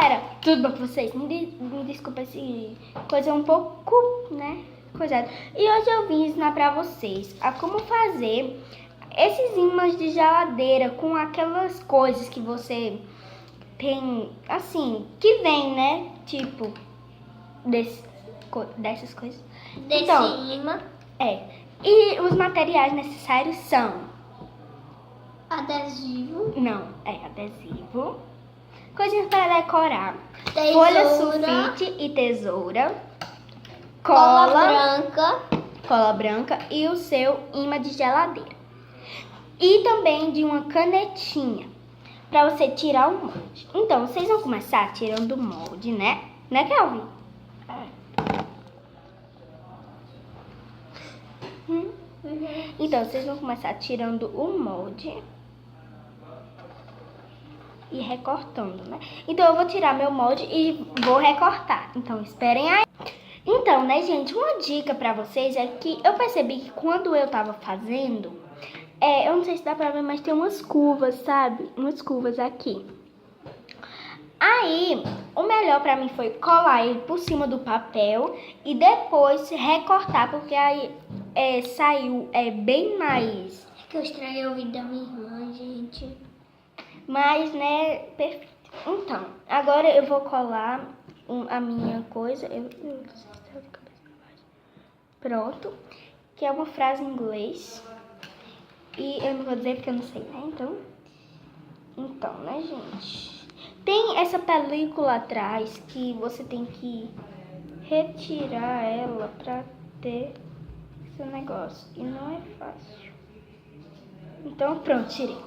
galera, tudo bom com vocês? Me desculpa se coisa um pouco, né, coisada. E hoje eu vim ensinar pra vocês a como fazer esses ímãs de geladeira com aquelas coisas que você tem, assim, que vem, né, tipo, dessas coisas. Desse então, imã. E os materiais necessários são... Adesivo. Não, adesivo. Coisinhas para decorar. Tesoura. Folha sulfite e tesoura. Cola branca e o seu imã de geladeira. E também de uma canetinha para você tirar o molde. Então, vocês vão começar tirando o molde, né? Né, Kelvin? Então, vocês vão começar tirando o molde e recortando, né? Então, eu vou tirar meu molde e vou recortar. Então, esperem aí. Então, né, gente, uma dica pra vocês é que eu percebi que quando eu tava fazendo, eu não sei se dá pra ver, mas tem umas curvas, sabe? Umas curvas aqui. Aí, o melhor pra mim foi colar ele por cima do papel e depois recortar, porque aí saiu bem mais... É que eu estraguei o vídeo da minha irmã, gente. Mas, né, perfeito. Então, agora eu vou colar a minha coisa. Pronto. Que é uma frase em inglês. E eu não vou dizer porque eu não sei, né? Então, né, gente? Tem essa película atrás que você tem que retirar ela pra ter esse negócio. E não é fácil. Então, pronto, tirei.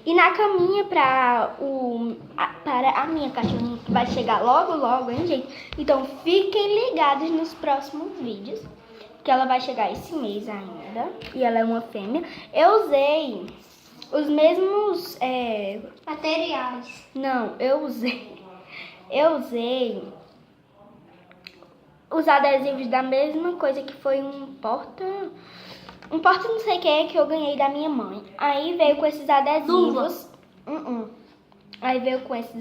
E na caminha para a minha cachorrinha, que vai chegar logo, hein, gente? Então, fiquem ligados nos próximos vídeos, que ela vai chegar esse mês ainda. E ela é uma fêmea. Eu usei os mesmos... Materiais. Não, eu usei os adesivos da mesma coisa, que foi um porta não sei o que eu ganhei da minha mãe. Aí veio com esses adesivos. Aí veio com esses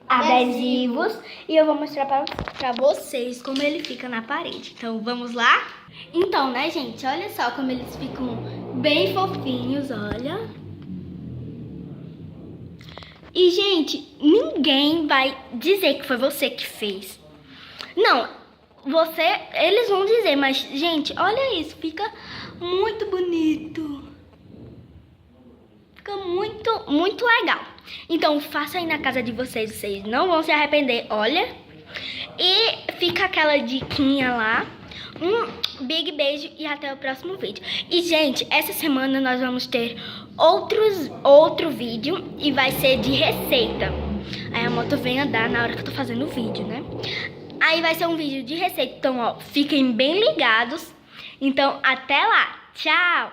adesivos. E eu vou mostrar pra vocês como ele fica na parede. Então, vamos lá? Então, né, gente? Olha só como eles ficam bem fofinhos, olha. E, gente, ninguém vai dizer que foi você que fez. Não, eles vão dizer, mas, gente, olha isso, fica muito bonito. Fica muito, muito legal. Então, faça aí na casa de vocês não vão se arrepender, olha. E fica aquela diquinha lá. Um big beijo e até o próximo vídeo. E, gente, essa semana nós vamos ter outro vídeo e vai ser de receita. Aí a moto vem andar na hora que eu tô fazendo o vídeo, né? Aí vai ser um vídeo de receita, então, ó, fiquem bem ligados. Então, até lá. Tchau!